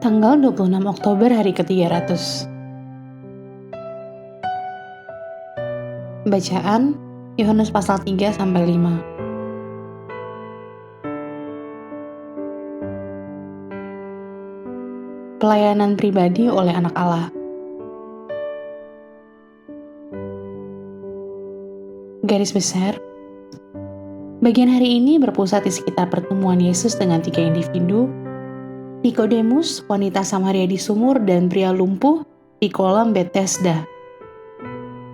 Tanggal 26 Oktober hari ke-300. Bacaan Yohanes pasal 3-5. Pelayanan pribadi oleh anak Allah. Garis besar, bagian hari ini berpusat di sekitar pertemuan Yesus dengan 3 individu: Nikodemus, wanita Samaria di sumur, dan pria lumpuh di kolam Bethesda.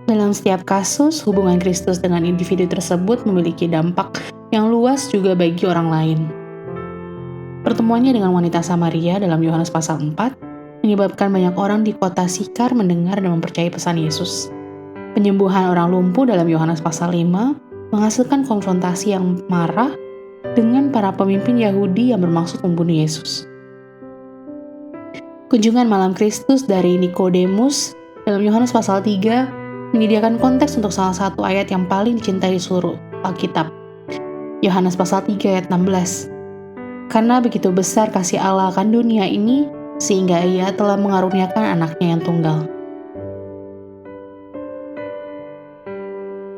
Dalam setiap kasus, hubungan Kristus dengan individu tersebut memiliki dampak yang luas juga bagi orang lain. Pertemuannya dengan wanita Samaria dalam Yohanes pasal 4 menyebabkan banyak orang di kota Sikar mendengar dan mempercayai pesan Yesus. Penyembuhan orang lumpuh dalam Yohanes pasal 5 menghasilkan konfrontasi yang marah dengan para pemimpin Yahudi yang bermaksud membunuh Yesus. Kunjungan malam Kristus dari Nikodemus dalam Yohanes pasal 3 menyediakan konteks untuk salah satu ayat yang paling dicintai di seluruh Alkitab. Yohanes pasal 3 ayat 16. Karena begitu besar kasih Allah akan dunia ini, sehingga Ia telah mengaruniakan anaknya yang tunggal.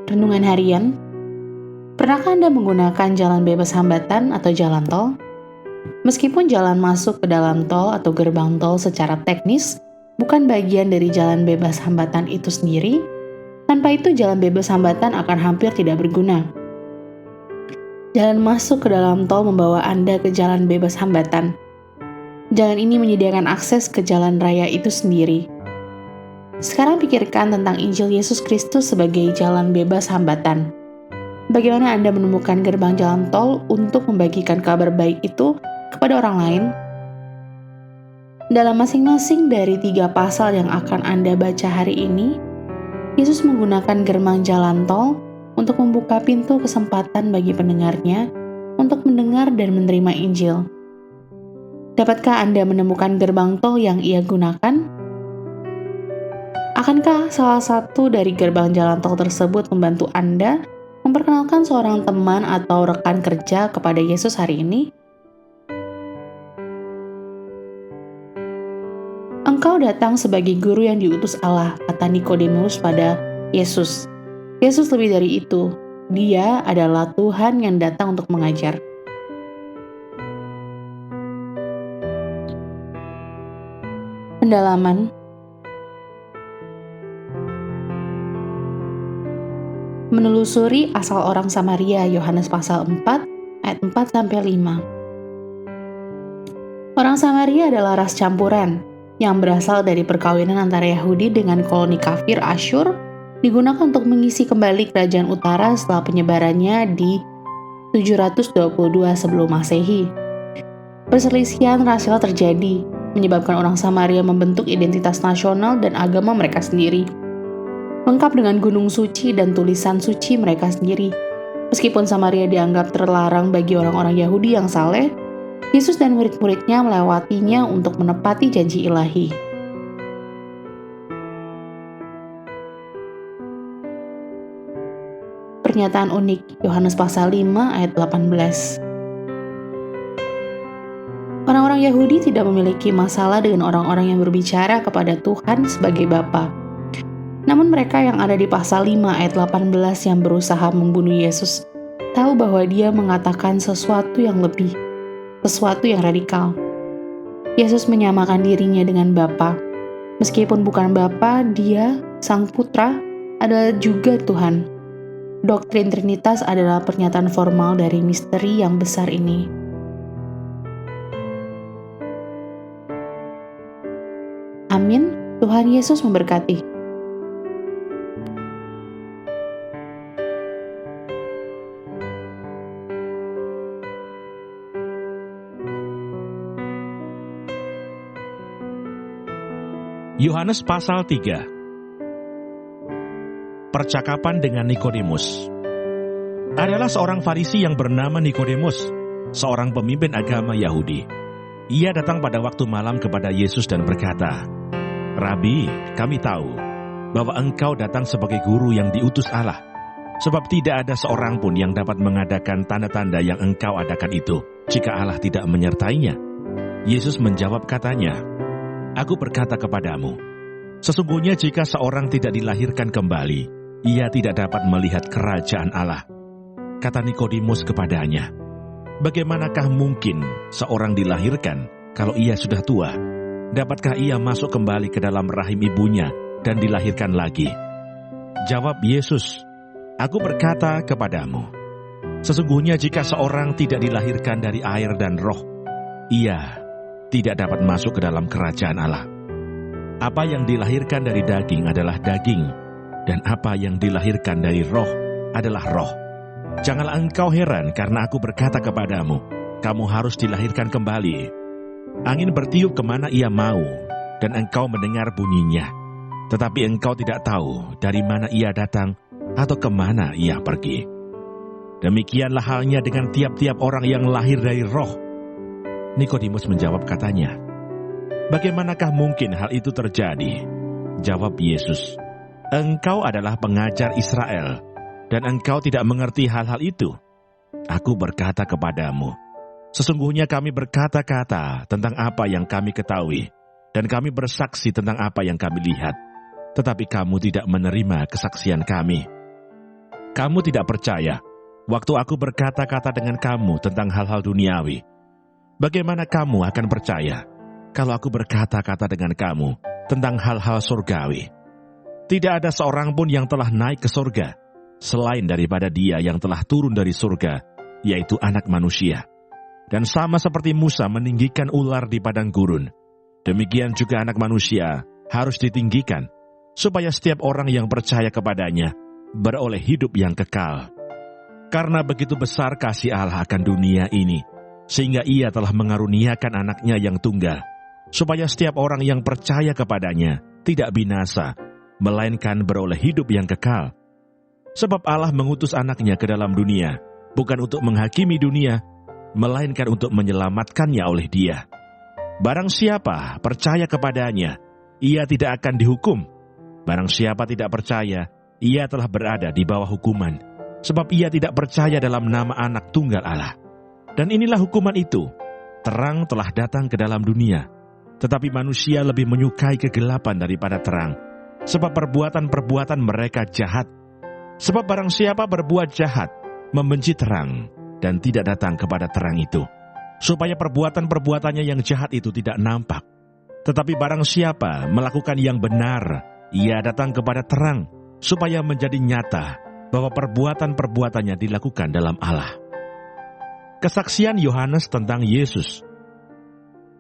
Renungan harian. Pernahkah Anda menggunakan jalan bebas hambatan atau jalan tol? Meskipun jalan masuk ke dalam tol atau gerbang tol secara teknis bukan bagian dari jalan bebas hambatan itu sendiri, tanpa itu jalan bebas hambatan akan hampir tidak berguna. Jalan masuk ke dalam tol membawa Anda ke jalan bebas hambatan. Jalan ini menyediakan akses ke jalan raya itu sendiri. Sekarang pikirkan tentang Injil Yesus Kristus sebagai jalan bebas hambatan. Bagaimana Anda menemukan gerbang jalan tol untuk membagikan kabar baik itu kepada orang lain? Dalam masing-masing dari 3 pasal yang akan Anda baca hari ini, Yesus menggunakan gerbang jalan tol untuk membuka pintu kesempatan bagi pendengarnya untuk mendengar dan menerima Injil. Dapatkah Anda menemukan gerbang tol yang Ia gunakan? Akankah salah satu dari gerbang jalan tol tersebut membantu Anda memperkenalkan seorang teman atau rekan kerja kepada Yesus hari ini? Engkau datang sebagai guru yang diutus Allah, kata Nikodemus pada Yesus. Yesus lebih dari itu, Dia adalah Tuhan yang datang untuk mengajar. Pendalaman. Menelusuri asal orang Samaria, Yohanes pasal 4 ayat 4-5. Orang Samaria adalah ras campuran yang berasal dari perkawinan antara Yahudi dengan koloni kafir Asyur, digunakan untuk mengisi kembali kerajaan utara setelah penyebarannya di 722 sebelum Masehi. Perselisihan rasial terjadi, menyebabkan orang Samaria membentuk identitas nasional dan agama mereka sendiri, lengkap dengan gunung suci dan tulisan suci mereka sendiri. Meskipun Samaria dianggap terlarang bagi orang-orang Yahudi yang saleh, Yesus dan murid-muridnya melewatinya untuk menepati janji ilahi. Pernyataan unik, Yohanes pasal 5 ayat 18. Orang-orang Yahudi tidak memiliki masalah dengan orang-orang yang berbicara kepada Tuhan sebagai Bapa. Namun mereka yang ada di pasal 5 ayat 18 yang berusaha membunuh Yesus tahu bahwa Dia mengatakan sesuatu yang lebih, sesuatu yang radikal. Yesus menyamakan dirinya dengan Bapa. Meskipun bukan Bapa, Dia, Sang Putra, adalah juga Tuhan. Doktrin Trinitas adalah pernyataan formal dari misteri yang besar ini. Amin. Tuhan Yesus memberkati. Yohanes pasal 3. Percakapan dengan Nikodemus. Adalah seorang Farisi yang bernama Nikodemus, seorang pemimpin agama Yahudi. Ia datang pada waktu malam kepada Yesus dan berkata, "Rabi, kami tahu bahwa engkau datang sebagai guru yang diutus Allah, sebab tidak ada seorang pun yang dapat mengadakan tanda-tanda yang engkau adakan itu, jika Allah tidak menyertainya." Yesus menjawab katanya, "Aku berkata kepadamu, sesungguhnya jika seorang tidak dilahirkan kembali, ia tidak dapat melihat kerajaan Allah." Kata Nikodemus kepadanya, "Bagaimanakah mungkin seorang dilahirkan kalau ia sudah tua? Dapatkah ia masuk kembali ke dalam rahim ibunya dan dilahirkan lagi?" Jawab Yesus, "Aku berkata kepadamu, sesungguhnya jika seorang tidak dilahirkan dari air dan roh, ia tidak dapat masuk ke dalam kerajaan Allah. Apa yang dilahirkan dari daging adalah daging, dan apa yang dilahirkan dari roh adalah roh. Janganlah engkau heran karena aku berkata kepadamu, kamu harus dilahirkan kembali. Angin bertiup kemana ia mau, dan engkau mendengar bunyinya. Tetapi engkau tidak tahu dari mana ia datang atau kemana ia pergi. Demikianlah halnya dengan tiap-tiap orang yang lahir dari roh." Nikodemus menjawab katanya, "Bagaimanakah mungkin hal itu terjadi?" Jawab Yesus, "Engkau adalah pengajar Israel, dan engkau tidak mengerti hal-hal itu. Aku berkata kepadamu, sesungguhnya kami berkata-kata tentang apa yang kami ketahui, dan kami bersaksi tentang apa yang kami lihat. Tetapi kamu tidak menerima kesaksian kami. Kamu tidak percaya waktu aku berkata-kata dengan kamu tentang hal-hal duniawi. Bagaimana kamu akan percaya kalau aku berkata-kata dengan kamu tentang hal-hal surgawi? Tidak ada seorang pun yang telah naik ke surga selain daripada Dia yang telah turun dari surga, yaitu Anak Manusia. Dan sama seperti Musa meninggikan ular di padang gurun, demikian juga Anak Manusia harus ditinggikan, supaya setiap orang yang percaya kepadanya beroleh hidup yang kekal. Karena begitu besar kasih Allah akan dunia ini, sehingga Ia telah mengaruniakan Anaknya yang tunggal, supaya setiap orang yang percaya kepadanya tidak binasa, melainkan beroleh hidup yang kekal. Sebab Allah mengutus Anaknya ke dalam dunia, bukan untuk menghakimi dunia, melainkan untuk menyelamatkannya oleh Dia. Barang siapa percaya kepadanya, ia tidak akan dihukum. Barang siapa tidak percaya, ia telah berada di bawah hukuman, sebab ia tidak percaya dalam nama Anak Tunggal Allah. Dan inilah hukuman itu, terang telah datang ke dalam dunia, tetapi manusia lebih menyukai kegelapan daripada terang, sebab perbuatan-perbuatan mereka jahat. Sebab barang siapa berbuat jahat, membenci terang, dan tidak datang kepada terang itu, supaya perbuatan-perbuatannya yang jahat itu tidak nampak. Tetapi barang siapa melakukan yang benar, ia datang kepada terang, supaya menjadi nyata bahwa perbuatan-perbuatannya dilakukan dalam Allah. Kesaksian Yohanes tentang Yesus.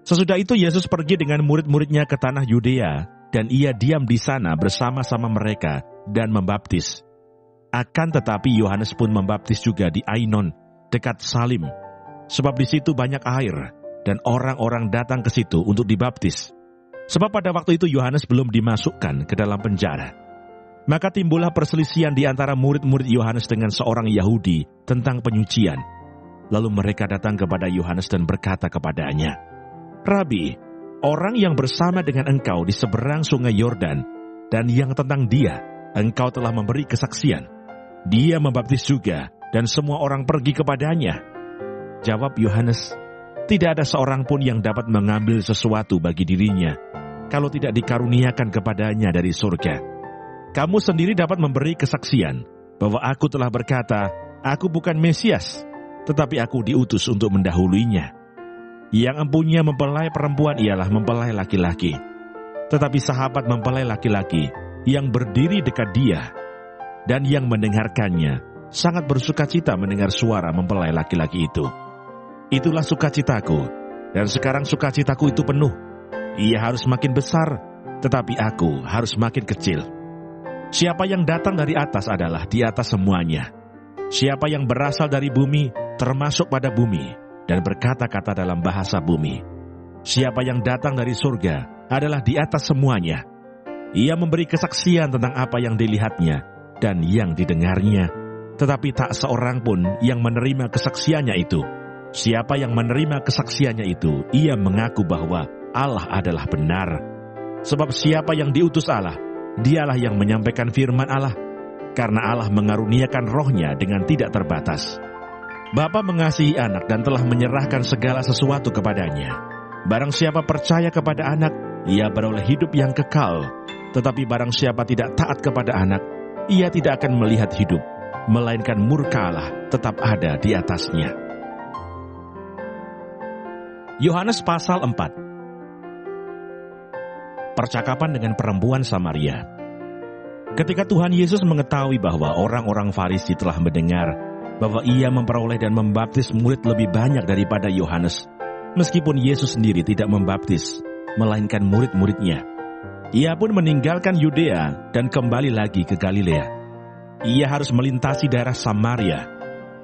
Sesudah itu Yesus pergi dengan murid-muridnya ke tanah Yudea, dan ia diam di sana bersama-sama mereka dan membaptis. Akan tetapi Yohanes pun membaptis juga di Ainon, dekat Salim, sebab di situ banyak air, dan orang-orang datang ke situ untuk dibaptis. Sebab pada waktu itu Yohanes belum dimasukkan ke dalam penjara. Maka timbullah perselisihan di antara murid-murid Yohanes dengan seorang Yahudi tentang penyucian. Lalu mereka datang kepada Yohanes dan berkata kepadanya, "Rabi, orang yang bersama dengan engkau di seberang sungai Yordan, dan yang tentang dia engkau telah memberi kesaksian. Dia membaptis juga, dan semua orang pergi kepadanya." Jawab Yohanes, "Tidak ada seorang pun yang dapat mengambil sesuatu bagi dirinya, kalau tidak dikaruniakan kepadanya dari surga. Kamu sendiri dapat memberi kesaksian, bahwa aku telah berkata, aku bukan Mesias, tetapi aku diutus untuk mendahuluinya. Yang empunya mempelai perempuan ialah mempelai laki-laki. Tetapi sahabat mempelai laki-laki yang berdiri dekat dia, dan yang mendengarkannya, sangat bersukacita mendengar suara mempelai laki-laki itu. Itulah sukacitaku, dan sekarang sukacitaku itu penuh. Ia harus makin besar, tetapi aku harus makin kecil. Siapa yang datang dari atas adalah di atas semuanya. Siapa yang berasal dari bumi, termasuk pada bumi, dan berkata-kata dalam bahasa bumi. Siapa yang datang dari surga adalah di atas semuanya. Ia memberi kesaksian tentang apa yang dilihatnya dan yang didengarnya, tetapi tak seorang pun yang menerima kesaksiannya itu. Siapa yang menerima kesaksiannya itu, ia mengaku bahwa Allah adalah benar. Sebab siapa yang diutus Allah, dialah yang menyampaikan firman Allah, karena Allah mengaruniakan rohnya dengan tidak terbatas. Bapa mengasihi anak dan telah menyerahkan segala sesuatu kepadanya. Barang siapa percaya kepada anak, ia beroleh hidup yang kekal. Tetapi barang siapa tidak taat kepada anak, ia tidak akan melihat hidup, melainkan murka Allah tetap ada di atasnya. Yohanes pasal 4. Percakapan dengan perempuan Samaria. Ketika Tuhan Yesus mengetahui bahwa orang-orang Farisi telah mendengar bahwa ia memperoleh dan membaptis murid lebih banyak daripada Yohanes, meskipun Yesus sendiri tidak membaptis, melainkan murid-muridnya, ia pun meninggalkan Yudea dan kembali lagi ke Galilea. Ia harus melintasi daerah Samaria.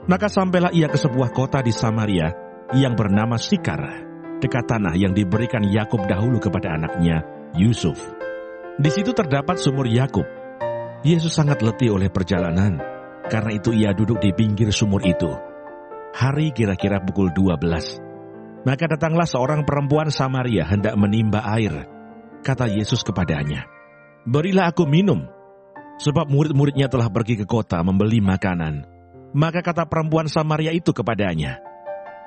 Maka sampailah ia ke sebuah kota di Samaria yang bernama Sikar, dekat tanah yang diberikan Yakub dahulu kepada anaknya Yusuf. Di situ terdapat sumur Yakub. Yesus sangat letih oleh perjalanan, karena itu ia duduk di pinggir sumur itu. Hari kira-kira pukul 12. Maka datanglah seorang perempuan Samaria hendak menimba air. Kata Yesus kepadanya, "Berilah aku minum," sebab murid-muridnya telah pergi ke kota membeli makanan. Maka kata perempuan Samaria itu kepadanya,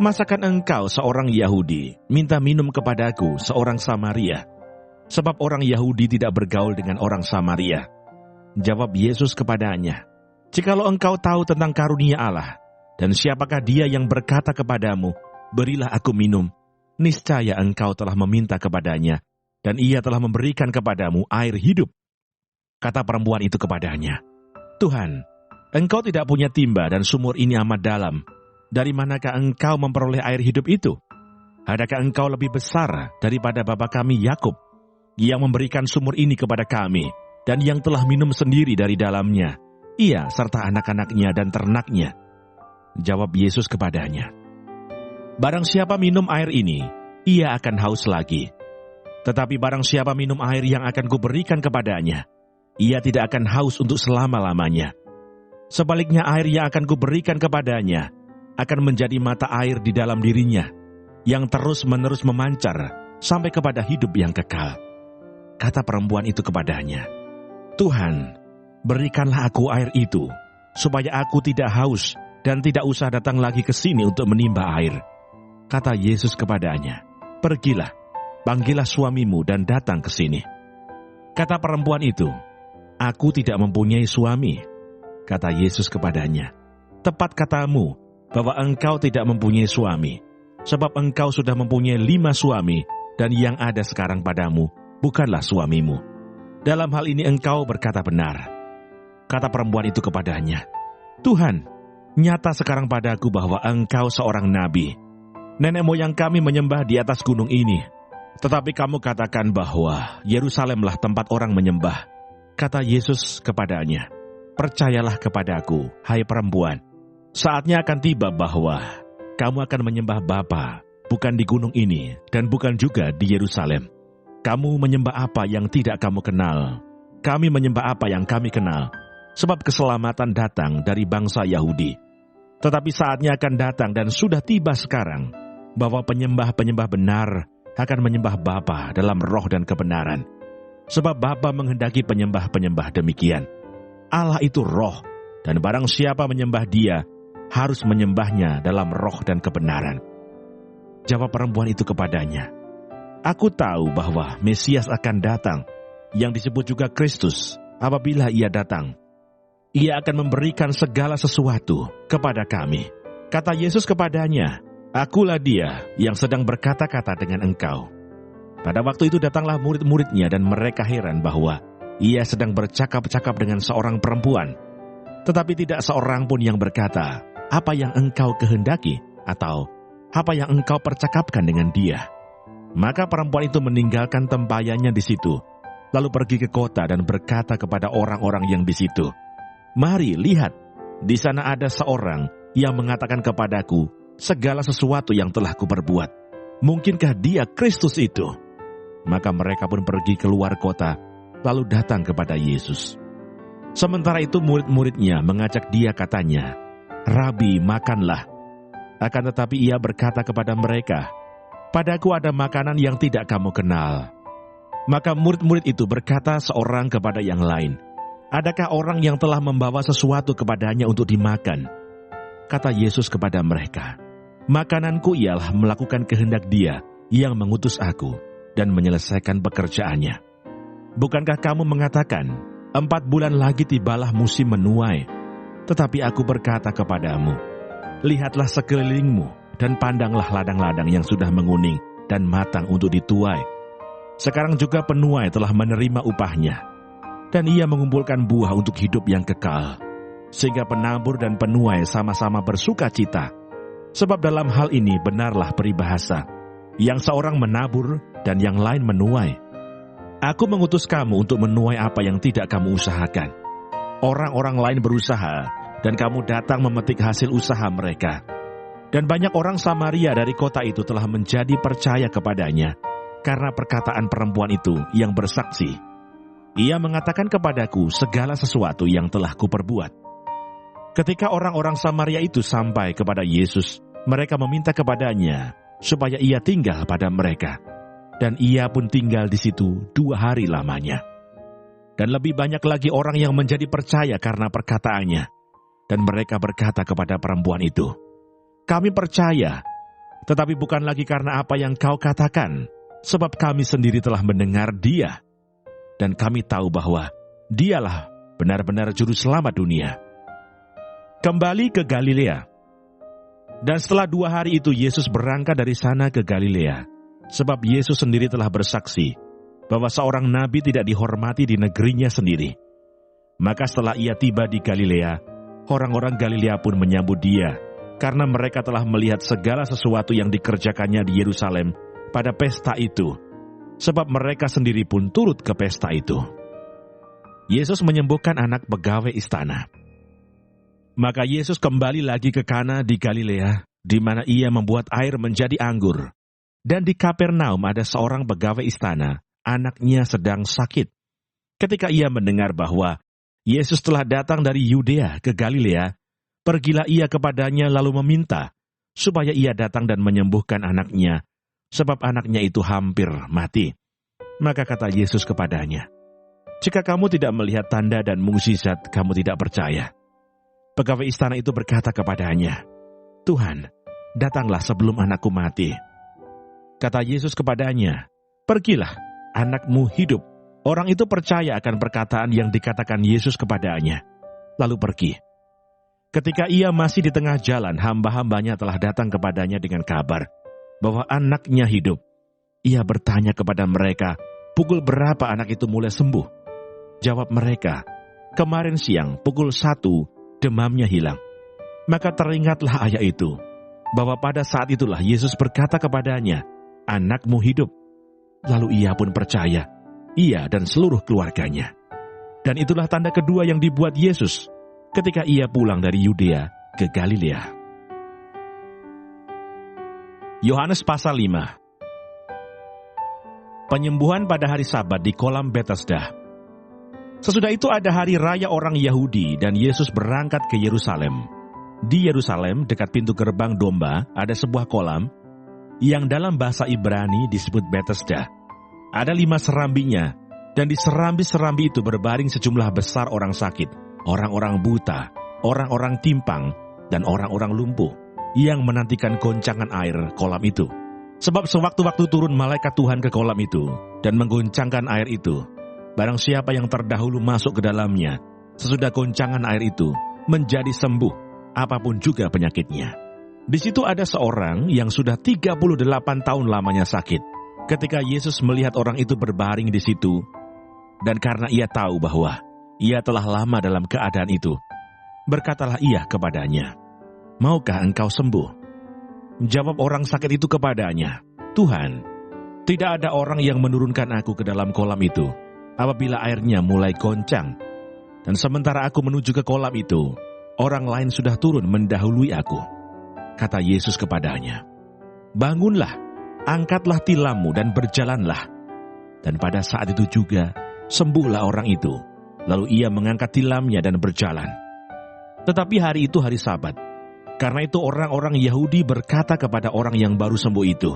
"Masakan engkau seorang Yahudi minta minum kepadaku seorang Samaria? Sebab orang Yahudi tidak bergaul dengan orang Samaria." Jawab Yesus kepadanya, "Jikalau engkau tahu tentang karunia Allah, dan siapakah dia yang berkata kepadamu, 'Berilah aku minum,' niscaya engkau telah meminta kepadanya, dan ia telah memberikan kepadamu air hidup." Kata perempuan itu kepadanya, "Tuhan, engkau tidak punya timba dan sumur ini amat dalam. Dari manakah engkau memperoleh air hidup itu? Adakah engkau lebih besar daripada bapa kami Yakub, yang memberikan sumur ini kepada kami, dan yang telah minum sendiri dari dalamnya, ia serta anak-anaknya dan ternaknya?" Jawab Yesus kepadanya, "Barang siapa minum air ini, ia akan haus lagi. Tetapi barang siapa minum air yang akan kuberikan kepadanya, ia tidak akan haus untuk selama-lamanya. Sebaliknya air yang akan kuberikan kepadanya akan menjadi mata air di dalam dirinya, yang terus-menerus memancar sampai kepada hidup yang kekal." Kata perempuan itu kepadanya, "Tuhan, berikanlah aku air itu, supaya aku tidak haus dan tidak usah datang lagi ke sini untuk menimba air." Kata Yesus kepadanya, "Pergilah, panggillah suamimu dan datang ke sini." Kata perempuan itu, "Aku tidak mempunyai suami." Kata Yesus kepadanya, "Tepat katamu bahwa engkau tidak mempunyai suami, sebab engkau sudah mempunyai 5 suami, dan yang ada sekarang padamu bukanlah suamimu. Dalam hal ini engkau berkata benar." Kata perempuan itu kepadanya, "Tuhan, nyata sekarang padaku bahwa engkau seorang nabi. Nenek moyang kami menyembah di atas gunung ini, tetapi kamu katakan bahwa Yerusalemlah tempat orang menyembah." Kata Yesus kepadanya, "Percayalah kepadaku, hai perempuan, saatnya akan tiba bahwa kamu akan menyembah Bapa, bukan di gunung ini dan bukan juga di Yerusalem. Kamu menyembah apa yang tidak kamu kenal. Kami menyembah apa yang kami kenal, sebab keselamatan datang dari bangsa Yahudi. Tetapi saatnya akan datang dan sudah tiba sekarang, bahwa penyembah-penyembah benar akan menyembah Bapa dalam roh dan kebenaran. Sebab Bapa menghendaki penyembah-penyembah demikian. Allah itu roh, dan barang siapa menyembah Dia, harus menyembahnya dalam roh dan kebenaran." Jawab perempuan itu kepadanya, "Aku tahu bahwa Mesias akan datang, yang disebut juga Kristus. Apabila ia datang, ia akan memberikan segala sesuatu kepada kami." Kata Yesus kepadanya, "Akulah dia yang sedang berkata-kata dengan engkau." Pada waktu itu datanglah murid-muridnya dan mereka heran bahwa ia sedang bercakap-cakap dengan seorang perempuan. Tetapi tidak seorang pun yang berkata, "Apa yang engkau kehendaki?" atau "Apa yang engkau percakapkan dengan dia?" Maka perempuan itu meninggalkan tempayannya di situ, lalu pergi ke kota dan berkata kepada orang-orang yang di situ, "Mari lihat, di sana ada seorang yang mengatakan kepadaku segala sesuatu yang telah kuperbuat. Mungkinkah dia Kristus itu?" Maka mereka pun pergi keluar kota, lalu datang kepada Yesus. Sementara itu murid-muridnya mengajak dia, katanya, "Rabi, makanlah." Akan tetapi ia berkata kepada mereka, "Padaku ada makanan yang tidak kamu kenal." Maka murid-murid itu berkata seorang kepada yang lain, "Adakah orang yang telah membawa sesuatu kepadanya untuk dimakan?" Kata Yesus kepada mereka, "Makananku ialah melakukan kehendak Dia yang mengutus aku dan menyelesaikan pekerjaannya. Bukankah kamu mengatakan, 4 bulan lagi tibalah musim menuai? Tetapi aku berkata kepadamu, lihatlah sekelilingmu dan pandanglah ladang-ladang yang sudah menguning dan matang untuk dituai. Sekarang juga penuai telah menerima upahnya, dan ia mengumpulkan buah untuk hidup yang kekal, sehingga penabur dan penuai sama-sama bersuka cita. Sebab dalam hal ini benarlah peribahasa, yang seorang menabur dan yang lain menuai. Aku mengutus kamu untuk menuai apa yang tidak kamu usahakan. Orang-orang lain berusaha, dan kamu datang memetik hasil usaha mereka. Dan banyak orang Samaria dari kota itu telah menjadi percaya kepadanya, karena perkataan perempuan itu yang bersaksi. Ia mengatakan kepadaku segala sesuatu yang telah kuperbuat. Ketika orang-orang Samaria itu sampai kepada Yesus, mereka meminta kepadanya supaya ia tinggal pada mereka. Dan ia pun tinggal di situ 2 hari lamanya. Dan lebih banyak lagi orang yang menjadi percaya karena perkataannya. Dan mereka berkata kepada perempuan itu, kami percaya, tetapi bukan lagi karena apa yang kau katakan, sebab kami sendiri telah mendengar dia. Dan kami tahu bahwa dialah benar-benar juru selamat dunia. Kembali ke Galilea. Dan setelah 2 hari itu Yesus berangkat dari sana ke Galilea, sebab Yesus sendiri telah bersaksi bahwa seorang nabi tidak dihormati di negerinya sendiri. Maka setelah ia tiba di Galilea, orang-orang Galilea pun menyambut dia, karena mereka telah melihat segala sesuatu yang dikerjakannya di Yerusalem pada pesta itu, sebab mereka sendiri pun turut ke pesta itu. Yesus menyembuhkan anak pegawai istana. Maka Yesus kembali lagi ke Kana di Galilea, di mana ia membuat air menjadi anggur. Dan di Kapernaum ada seorang pegawai istana, anaknya sedang sakit. Ketika ia mendengar bahwa Yesus telah datang dari Yudea ke Galilea, pergilah ia kepadanya lalu meminta supaya ia datang dan menyembuhkan anaknya, sebab anaknya itu hampir mati. Maka kata Yesus kepadanya, jika kamu tidak melihat tanda dan mukjizat, kamu tidak percaya. Pegawai istana itu berkata kepadanya, Tuhan, datanglah sebelum anakku mati. Kata Yesus kepadanya, pergilah, anakmu hidup. Orang itu percaya akan perkataan yang dikatakan Yesus kepadanya, lalu pergi. Ketika ia masih di tengah jalan, hamba-hambanya telah datang kepadanya dengan kabar bahwa anaknya hidup. Ia bertanya kepada mereka, pukul berapa anak itu mulai sembuh? Jawab mereka, kemarin siang pukul 1 demamnya hilang. Maka teringatlah ayat itu, bahwa pada saat itulah Yesus berkata kepadanya, anakmu hidup. Lalu ia pun percaya, ia dan seluruh keluarganya. Dan itulah tanda kedua yang dibuat Yesus ketika ia pulang dari Yudea ke Galilea. Yohanes pasal 5. Penyembuhan pada hari Sabat di kolam Betesda. Sesudah itu ada hari raya orang Yahudi dan Yesus berangkat ke Yerusalem. Di Yerusalem dekat pintu gerbang domba ada sebuah kolam yang dalam bahasa Ibrani disebut Betesda. Ada 5 serambinya, dan di serambi-serambi itu berbaring sejumlah besar orang sakit, orang-orang buta, orang-orang timpang, dan orang-orang lumpuh, yang menantikan goncangan air kolam itu. Sebab sewaktu-waktu turun malaikat Tuhan ke kolam itu, dan menggoncangkan air itu, barang siapa yang terdahulu masuk ke dalamnya, sesudah goncangan air itu, menjadi sembuh, apapun juga penyakitnya. Di situ ada seorang yang sudah 38 tahun lamanya sakit. Ketika Yesus melihat orang itu berbaring di situ, dan karena ia tahu bahwa ia telah lama dalam keadaan itu, berkatalah ia kepadanya, maukah engkau sembuh? Jawab orang sakit itu kepadanya, Tuhan, tidak ada orang yang menurunkan aku ke dalam kolam itu, apabila airnya mulai goncang. Dan sementara aku menuju ke kolam itu, orang lain sudah turun mendahului aku. Kata Yesus kepadanya, bangunlah, angkatlah tilammu dan berjalanlah. Dan pada saat itu juga, sembuhlah orang itu. Lalu ia mengangkat tilamnya dan berjalan. Tetapi hari itu hari Sabat. Karena itu orang-orang Yahudi berkata kepada orang yang baru sembuh itu,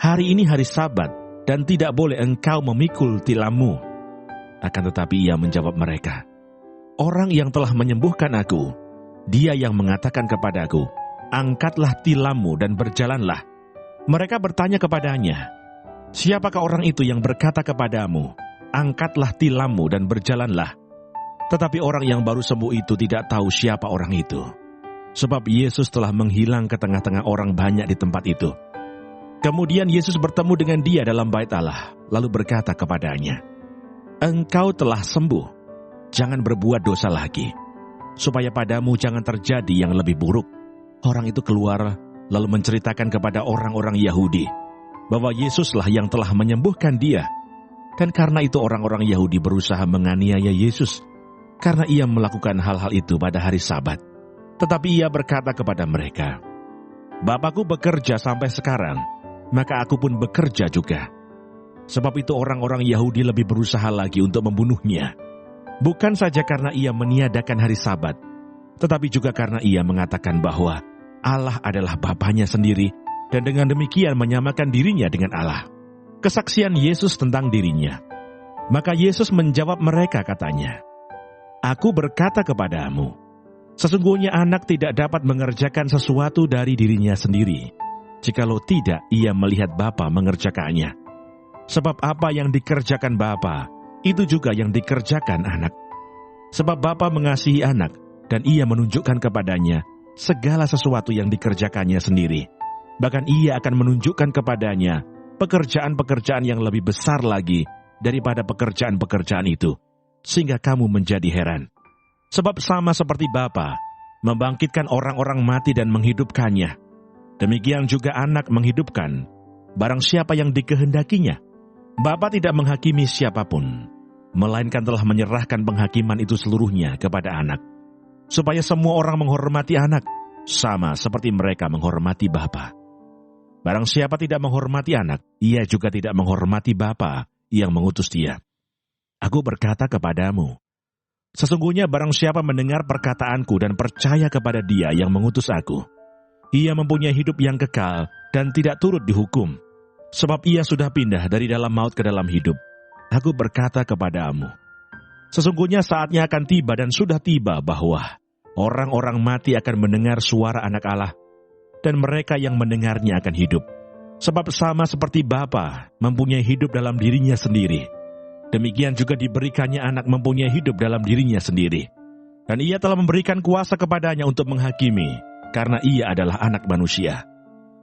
hari ini hari Sabat, dan tidak boleh engkau memikul tilammu. Akan tetapi ia menjawab mereka, orang yang telah menyembuhkan aku, dia yang mengatakan kepadaku, angkatlah tilammu dan berjalanlah. Mereka bertanya kepadanya, "Siapakah orang itu yang berkata kepadamu, 'Angkatlah tilammu dan berjalanlah'?" Tetapi orang yang baru sembuh itu tidak tahu siapa orang itu, sebab Yesus telah menghilang ke tengah-tengah orang banyak di tempat itu. Kemudian Yesus bertemu dengan dia dalam bait Allah, lalu berkata kepadanya, "Engkau telah sembuh, jangan berbuat dosa lagi, supaya padamu jangan terjadi yang lebih buruk." Orang itu keluar, lalu menceritakan kepada orang-orang Yahudi bahwa Yesuslah yang telah menyembuhkan dia. Dan karena itu orang-orang Yahudi berusaha menganiaya Yesus, karena ia melakukan hal-hal itu pada hari Sabat. Tetapi ia berkata kepada mereka, "Bapakku bekerja sampai sekarang, maka aku pun bekerja juga." Sebab itu orang-orang Yahudi lebih berusaha lagi untuk membunuhnya. Bukan saja karena ia meniadakan hari Sabat, tetapi juga karena ia mengatakan bahwa Allah adalah Bapanya sendiri, dan dengan demikian menyamakan dirinya dengan Allah. Kesaksian Yesus tentang dirinya. Maka Yesus menjawab mereka katanya, "Aku berkata kepadamu, sesungguhnya anak tidak dapat mengerjakan sesuatu dari dirinya sendiri, jikalau tidak ia melihat Bapa mengerjakannya. Sebab apa yang dikerjakan Bapa, itu juga yang dikerjakan anak. Sebab Bapa mengasihi anak, dan ia menunjukkan kepadanya segala sesuatu yang dikerjakannya sendiri. Bahkan ia akan menunjukkan kepadanya pekerjaan-pekerjaan yang lebih besar lagi daripada pekerjaan-pekerjaan itu, sehingga kamu menjadi heran. Sebab sama seperti Bapa membangkitkan orang-orang mati dan menghidupkannya, demikian juga anak menghidupkan barang siapa yang dikehendakinya. Bapa tidak menghakimi siapapun, melainkan telah menyerahkan penghakiman itu seluruhnya kepada anak, supaya semua orang menghormati anak, sama seperti mereka menghormati Bapa. Barang siapa tidak menghormati anak, ia juga tidak menghormati Bapa yang mengutus dia. Aku berkata kepadamu, sesungguhnya barang siapa mendengar perkataanku dan percaya kepada dia yang mengutus aku, ia mempunyai hidup yang kekal dan tidak turut dihukum, sebab ia sudah pindah dari dalam maut ke dalam hidup. Aku berkata kepadamu, sesungguhnya saatnya akan tiba dan sudah tiba bahwa orang-orang mati akan mendengar suara Anak Allah, dan mereka yang mendengarnya akan hidup. Sebab sama seperti Bapa mempunyai hidup dalam dirinya sendiri, demikian juga diberikannya anak mempunyai hidup dalam dirinya sendiri. Dan ia telah memberikan kuasa kepadanya untuk menghakimi, karena ia adalah anak manusia.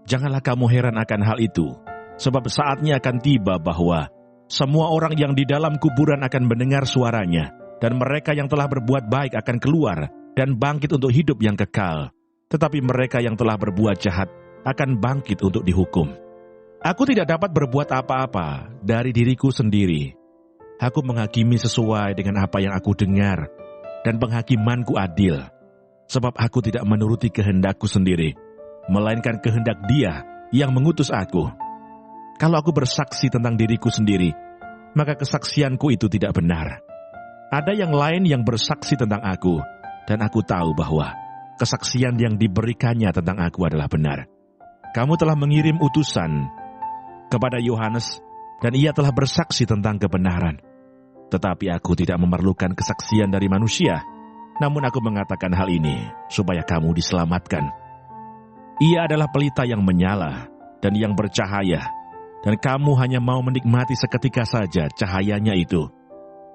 Janganlah kamu heran akan hal itu, sebab saatnya akan tiba bahwa semua orang yang di dalam kuburan akan mendengar suaranya, dan mereka yang telah berbuat baik akan keluar dan bangkit untuk hidup yang kekal. Tetapi mereka yang telah berbuat jahat akan bangkit untuk dihukum. Aku tidak dapat berbuat apa-apa dari diriku sendiri. Aku menghakimi sesuai dengan apa yang aku dengar, dan penghakimanku adil. Sebab aku tidak menuruti kehendakku sendiri, melainkan kehendak Dia yang mengutus aku. Kalau aku bersaksi tentang diriku sendiri, maka kesaksianku itu tidak benar. Ada yang lain yang bersaksi tentang aku, dan aku tahu bahwa kesaksian yang diberikannya tentang aku adalah benar. Kamu telah mengirim utusan kepada Yohanes, dan ia telah bersaksi tentang kebenaran. Tetapi aku tidak memerlukan kesaksian dari manusia, namun aku mengatakan hal ini supaya kamu diselamatkan. Ia adalah pelita yang menyala dan yang bercahaya, dan kamu hanya mau menikmati seketika saja cahayanya itu.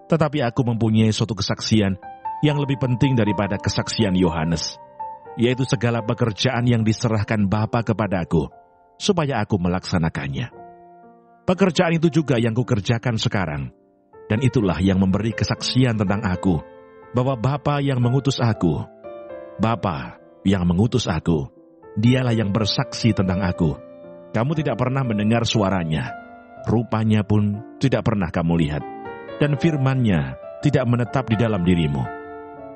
Tetapi aku mempunyai suatu kesaksian yang lebih penting daripada kesaksian Yohanes, yaitu segala pekerjaan yang diserahkan Bapa kepadaku, supaya aku melaksanakannya. Pekerjaan itu juga yang kukerjakan sekarang, dan itulah yang memberi kesaksian tentang aku, bahwa Bapa yang mengutus aku, Bapa yang mengutus aku, Dialah yang bersaksi tentang aku. Kamu tidak pernah mendengar suaranya, rupanya pun tidak pernah kamu lihat, dan firman-Nya tidak menetap di dalam dirimu,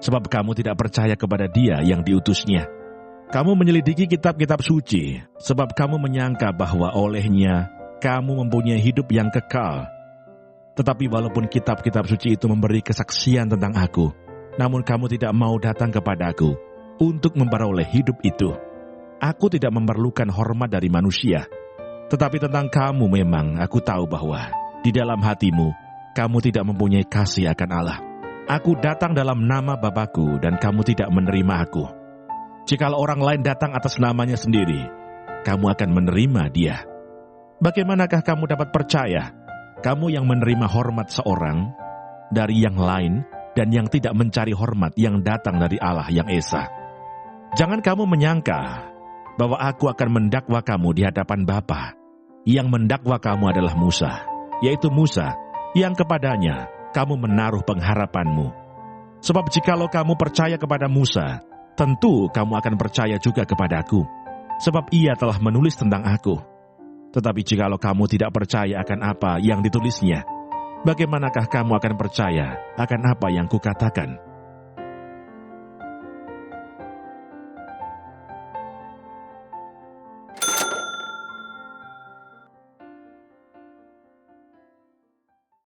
sebab kamu tidak percaya kepada Dia yang diutusnya. Kamu menyelidiki kitab-kitab suci, sebab kamu menyangka bahwa olehnya kamu mempunyai hidup yang kekal. Tetapi walaupun kitab-kitab suci itu memberi kesaksian tentang aku, namun kamu tidak mau datang kepadaku untuk memperoleh hidup itu. Aku tidak memerlukan hormat dari manusia, tetapi tentang kamu memang aku tahu bahwa di dalam hatimu kamu tidak mempunyai kasih akan Allah. Aku datang dalam nama Bapakku dan kamu tidak menerima aku. Jikalau orang lain datang atas namanya sendiri, kamu akan menerima dia. Bagaimanakah kamu dapat percaya, kamu yang menerima hormat seorang dari yang lain dan yang tidak mencari hormat yang datang dari Allah yang Esa? Jangan kamu menyangka bahwa aku akan mendakwa kamu di hadapan Bapa. Yang mendakwa kamu adalah Musa, yaitu Musa yang kepadanya kamu menaruh pengharapanmu. Sebab jikalau kamu percaya kepada Musa, tentu kamu akan percaya juga kepadaku, sebab ia telah menulis tentang aku. Tetapi jikalau kamu tidak percaya akan apa yang ditulisnya, bagaimanakah kamu akan percaya akan apa yang kukatakan?